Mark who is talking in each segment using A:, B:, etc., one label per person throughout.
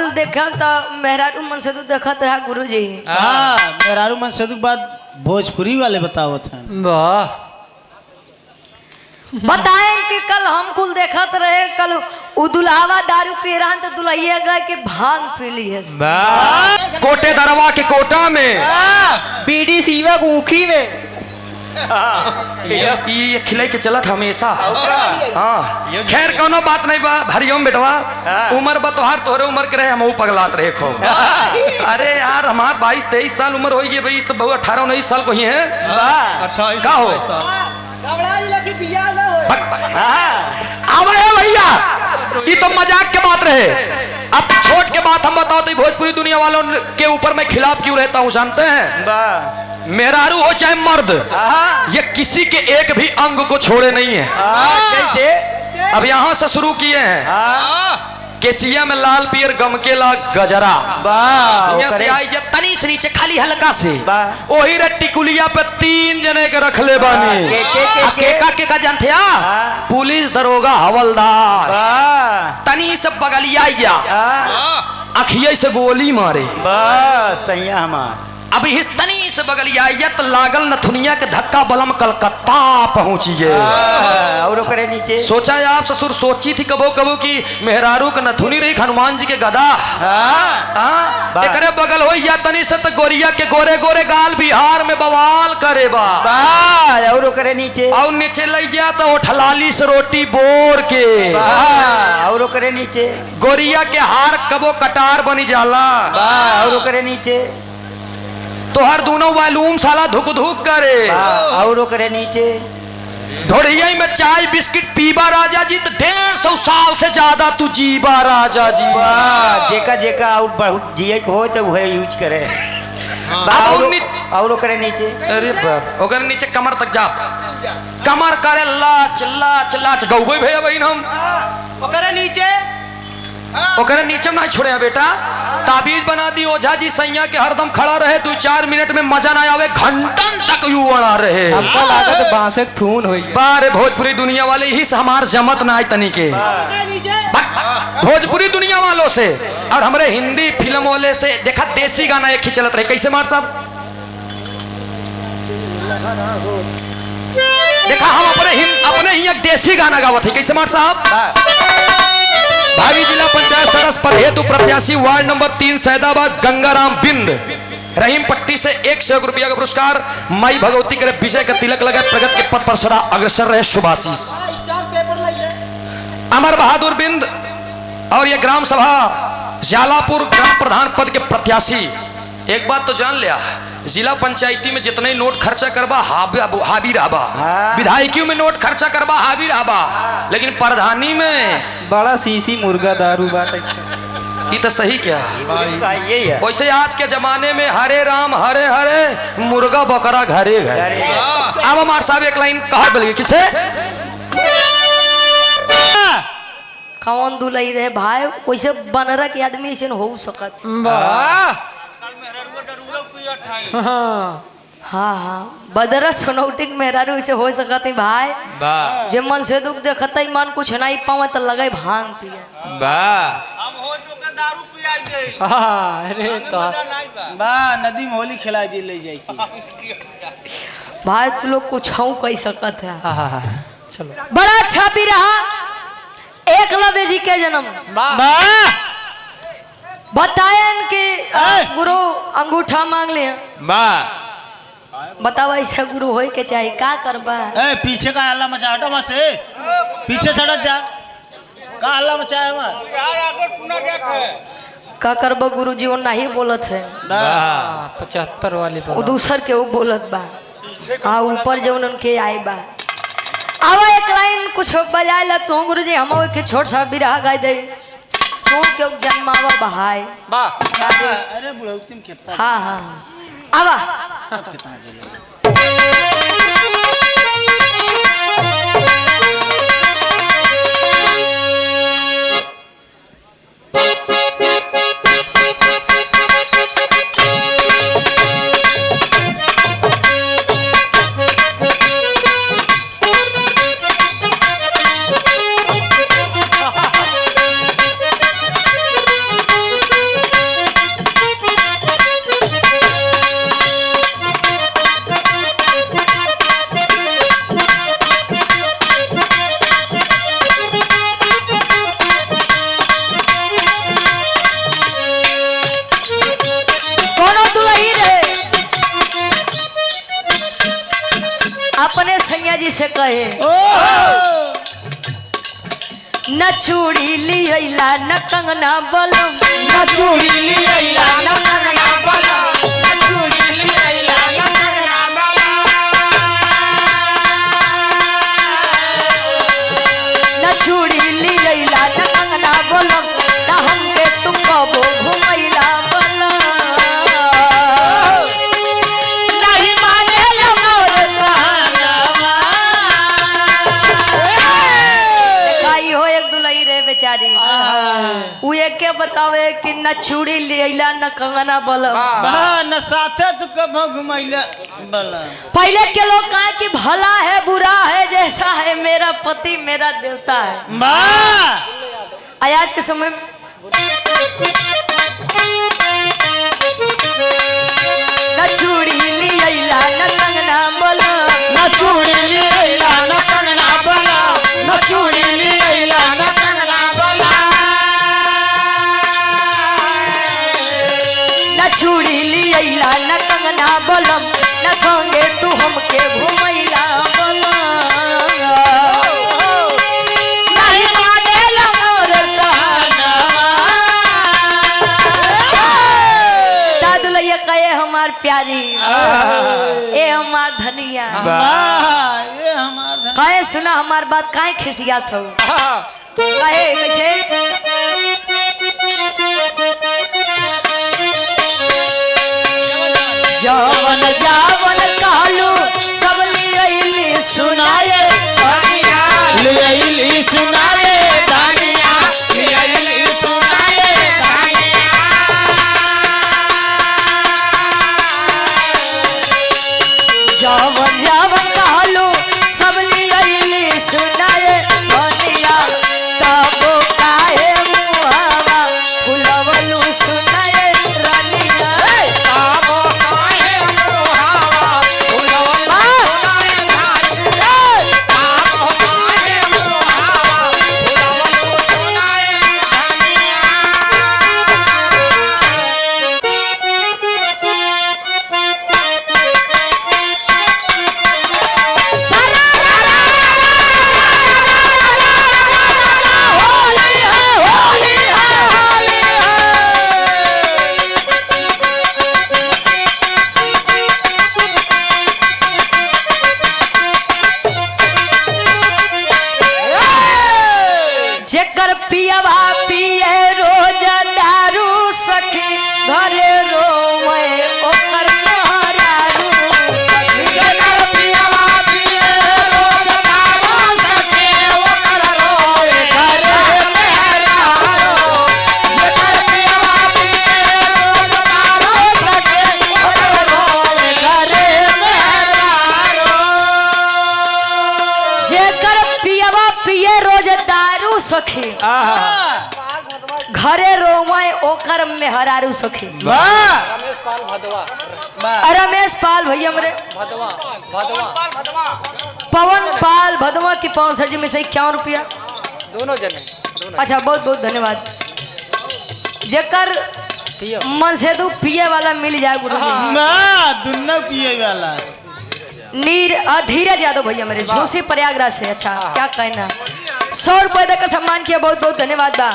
A: कुल देखा तो मेहरारू मन से तो देखत रहा गुरुजी।
B: हाँ मेहरारू मन से बात भोजपुरी वाले बतावत हैं।
C: वाह
A: बताएं कि कल हम कुल देखत रहे, कल दुल्हावा दारू पी रहा तो दुल्हैया गए के भांग पी ली है।
C: कोटे दरवा के कोटा में
D: बीड़ी सीवा ऊखी में
C: ये खिलाई के चलत हमेशा। हाँ खैर कोनो बात नहीं बा। हरिओम बेटवा उम्र बा तोहार तोहरे उम्र के रहे हम पगलात रहे खो। अरे यार हमार 22-23 साल उम्र हो गई भाई, सब बहु 18-19 साल को ही है का हो भैया। ये तो मजाक के बात रहे। अब छोट के बात हम बताओ तो भोजपुरी दुनिया वालों के ऊपर मैं खिलाफ क्यों रहता हूँ जानते हैं? मेहरारू हो चाहे मर्द, ये किसी के एक भी अंग को छोड़े नहीं है।
D: कैसे?
C: अब यहाँ से शुरू किए हैं केसिया में लाल पियर गमकेला गजरा, से आई तनी से नीचे खाली हल्का से वही रे टिकुलिया पे 3 जने के रख ले बानी। के जानते पुलिस दरोगा हवलदार तनी से बगलिया गया अखिया से गोली मारे।
D: बस सही हमार
C: अब इस तनी से बगलिया तो लागल नथुनिया के धक्का बलम कलकत्ता पहुंची गए।
D: और करे नीचे
C: सोचा है आप ससुर सोची थी कबो कबो कि मेहरारू के नथुनी रही हनुमान जी के गदा। एकरे बगल हो या तनी से तो गोरिया के गोरे गोरे गाल बिहार में बवाल करे बा।
D: और करे नीचे
C: और नीचे ले जा तो ठलाली से रोटी बोर के।
D: और करे नीचे
C: गोरिया के हार कबो कटार बनी जाला।
D: और करे नीचे
C: तो हर दोनों वॉल्यूम साला धुक धुक करे।
D: और करे नीचे
C: ढोड़िया में चाय बिस्किट पीबा राजा जी तो 150 साल से ज्यादा तू जीबा राजा जी।
D: जेका जेका और बहुत जिए हो तो वह यूज करे। और करे नीचे
C: अरे बाप ओकर नीचे कमर तक जा कमर करे लाच लाच लाच गौबे भैया बहन हम
D: ओकरे नीचे
C: ओकरे नीचे ना छोड़े बेटा। ताबीज बना दी ओझा जी सैया के हरदम खड़ा रहे 2-4 मिनट में मजा ना आवे घंटन तक यू अड़ा रहे।
D: हमको लागत बांसे थून होई
C: बारे भोजपुरी दुनिया वाले ही से हमार जमत ना आए तनी के भोजपुरी दुनिया वालों से और हमारे हिंदी फिल्म वाले से देखा देसी गाना एक ही चलत रहे। कैसे मार साहब देखा हम अपने ही एक देसी गाना गावत है। कैसे मार साहब भावी जिला पंचायत सरस पर हेतु प्रत्याशी वार्ड नंबर 3 सैदाबाद गंगाराम बिंद रहीम पट्टी से 100 रुपया का पुरस्कार माई भगवती करे विजय का तिलक लगा प्रगति के पद पर सदा अग्रसर रहे शुभाशीष अमर बहादुर बिंद। और ये ग्राम सभा जालापुर ग्राम प्रधान पद के प्रत्याशी। एक बात तो जान लिया जिला पंचायती में जितने नोट खर्चा करबा हावी रहबा, विधायकियों में नोट खर्चा करबा हावी रहबा, लेकिन प्रधानी में
D: बड़ा सीसी मुर्गा दारू बात
C: ये तो सही क्या
D: यही है।
C: वैसे आज के जमाने में हरे राम हरे हरे मुर्गा बकरा घरे घरे। अब हमारे साहब एक लाइन कहा बोलिए किसे
A: कौन दुलई रहे भाई वैसे बनरा के आदमी ऐसे हो सकत। हाँ हाँ बदरा सोनौटिक मेहरारू ऐसे हो सकत है भाई। जे मन से दुख देखत मन कुछ नहीं पावे तो लगे भांग पिए।
B: अरे तो नदी में होली खिला दी ले जाए
A: भाई तू लोग कुछ कह सकत है।
B: चलो
A: बड़ा अच्छा भी रहा एकलव्य जी के जन्म बतायन कि गुरु अंगूठा मांग ले बतावा ऐसा गुरु होए के चाहिए का करबा।
B: पीछे का हल्ला मचा हटो मत से पीछे सड़क जा का हल्ला मचा है
A: का करबा गुरु जी वो नहीं बोलत है
D: 75 वाली
A: वो दूसर के वो बोलत बा। हाँ ऊपर जो उनके आए बा आवा एक लाइन कुछ बजाए ला तू गुरु जी हम के छोट सा बिरहा गाय दे तू क्यों जन्मावा बहाए।
B: अरे बुढ़ौती में कितना
A: हाँ हाँ आवा अपने सैया जी से कहे न चूड़ी लियला न कंगना बलम,
B: न चूड़ी लियला न कंगना बलम, न चूड़ी लियला न कंगना बलम,
A: न चूड़ी लियला न कंगना बलम, न हमके तुम कबो घुमैला बलम।
B: नहीं मानेला मोर कहनवा।
A: काई हो एक दुलई रे बेचारी, उ एक के बतावे कि न चूड़ी लियला न कंगना बलम।
B: बा न साथे तू कब घुमैला बलम।
A: पहले के लोग कहा कि भला है बुरा है जैसा है मेरा पति मेरा देवता है।
B: बा
A: आज के समय में न चूड़ी लियला न कंगना बलम,
B: न चूड़ी लियला न कंगना बलम, न चूड़ी लियला न कंगना बलम,
A: न चूड़ी लियला न कंगना बलम, न संगे तू हमके घुमैला बलम।
B: नहीं मानेला मोर कहनवा।
A: दादुलैया कहे हमार प्यारी ए हमार धनिया,
B: वाह ये हमार धन।
A: कहे सुना हमार बात काहे खिसियात हो। कहे कैसे जावन जावन कहलू सब लियली सुनाए
B: लियली सुनाए दानिया, लियली सुनाए दानिया।
A: जावन जावन कहलू सब लियली सुनाए धनिया, तबो काहे मुहावा फुलवलू सुनाए रनिया।
B: ताबो काहे मुहावा फुलवलू सुनाए दानिया, ताबो काहे मुहावा फुलवलू सुनाए दानिया।
A: जेकर पियवा पिए रोज दारू सखी घरे रोवे ओकर मेहरारू सखी।
B: जेकर पियवा पिए रोज दारू सखी ओकर रोवे घरे मेहरारू। जेकर पियवा पिए रोज दारू सखी ओकर रोवे घरे मेहरारू।
A: जेकर पियवा पिए रोज दारू सखी घरे रोवे ओकर मेहरारू सखी।
B: वाह
A: रमेश पाल भैया मेरे पवन पाल भदवा की 65 में से 51 रुपया
C: दोनों जने
A: अच्छा बहुत बहुत धन्यवाद। जेकर मन से तू पिए वाला मिल जाए गुरु जी।
B: माँ दुन्ना पिए वाला
A: धीरज यादव भैया मेरे झोसी प्रयागराज से। अच्छा क्या कहना 100 रुपए देकर सम्मान किया बहुत बहुत धन्यवाद बा।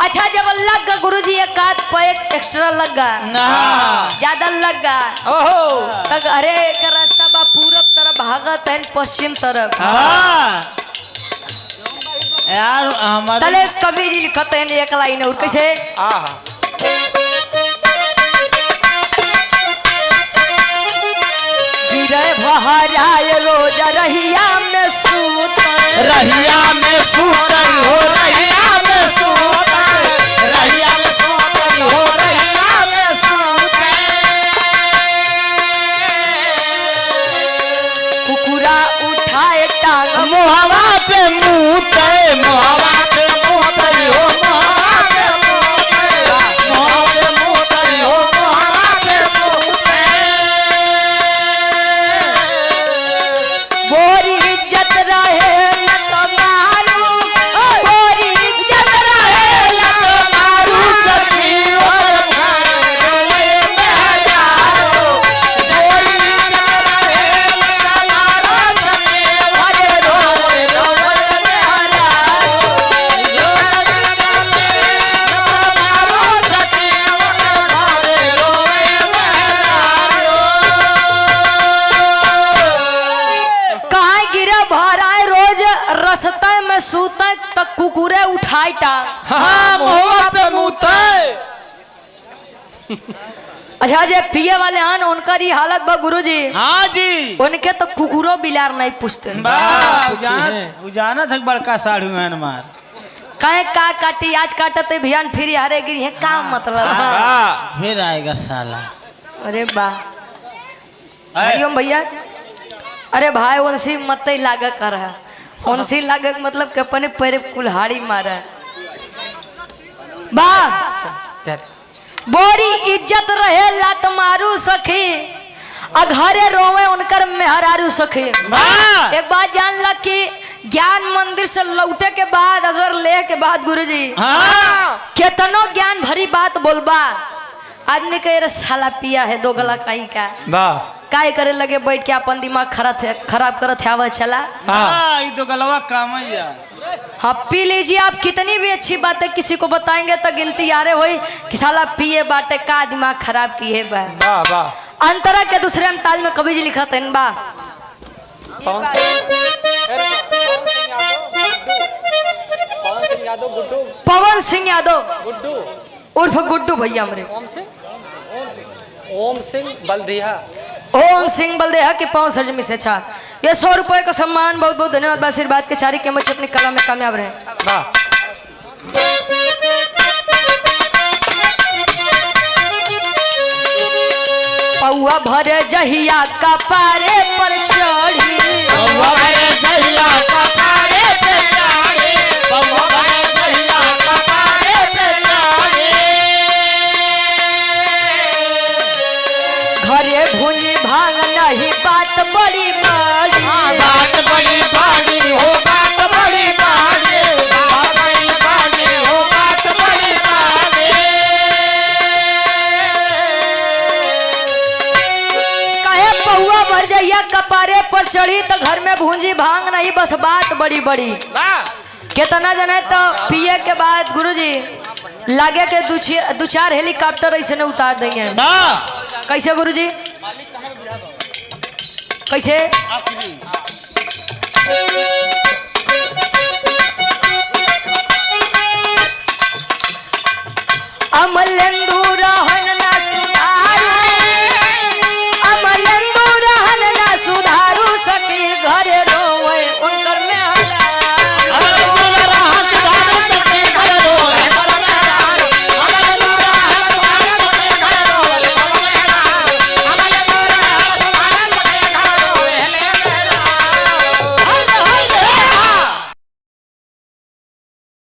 A: अच्छा जब लग गा गुरु जी एक आध पैक एक्स्ट्रा लग गा ज्यादा लग गा तक अरे एक रास्ता बा पूरब तरफ भागत है पश्चिम तरफ
B: यार हमारे
A: तले कवि जी लिखत है एक लाइन और कैसे गिरे बहराए रोज रहिया में सूत
B: रहिया में सूतल हो रहिया में सूतल रहिया में सूतल हो रहिया में सूतल
A: कुकुरा उठाए टांग
B: मुहवा पे मुँहते मुहवा पे मुँहते हो मुहवा पे मुँहते मुहवा पे मुँहते हो मुहवा पे मुँहते
A: बोरी इज्जत रहे न तो मारू बोरी कुकुरे उठाई टांग।
B: हाँ मोहवा पे मुते।
A: अच्छा जे पिए वाले हन उनकर ही हालत बा गुरुजी।
B: हाँ जी।
A: उनके तो कुकुरो बिलार नहीं पूछते।
B: उजाना था बड़का साढ़ू हन मार।
A: कहे का काटी आज काटते भियान फिर हारे गिरी है का मतलब।
B: फिर आएगा साला।
A: अरे बा हरिओम भैया। अरे भाई उनसी मत ही लाग कर है। उनसी लाग मतलब के अपने पैर कुल्हाड़ी मारा बा। बोरी इज्जत रहे लात मारू सखी घरे रोवे उनकर मेहरारू सखी। एक बात जान ल कि ज्ञान मंदिर से लौटे के बाद अगर ले के बाद गुरुजी केतनो ज्ञान भरी बात बोलबा आदमी के साला पिया है दो गला कहीं का काय करे लगे बैठ के अपन दिमाग खराब करत है आवा चला।
B: ये तो गलवा काम है यार।
A: हाँ पी लीजिए आप कितनी भी अच्छी बातें किसी को बताएंगे तो गिनती आ रहे हुई कि साला पिए बाटे का दिमाग खराब किए बा। अंतरा के दूसरे अंताल में कभी जी लिखा था बा। पवन सिंह यादव उर्फ गुड्डू भैया हमरे।
E: ओम सिंह बल्दिया।
A: ओम सिंह बल्देहा के 5 सर्जमी से अच्छा ये 100 रुपए का सम्मान। बहुत बहुत धन्यवाद। आशीर्वाद के चारी के मच्छी अपनी कला में कामयाब रहे। पौआ भरे जहिया का पारे पर चढ़ी घरे भूंजी भांग नहीं बात बड़ी बड़ी।
B: बात बड़ी बड़ी हो बात बड़ी बड़ी बात बड़ी बड़ी हो बात बड़ी बड़ी।
A: कहे पौआ भर जइया कपारे पर चढ़ी तो घर में भूंजी भांग नहीं बस बात बड़ी बड़ी। कितना जने तो पिए के बाद गुरुजी लागे के 2-4 हेलीकॉप्टर ऐसे उतार देंगे। कैसे कैसे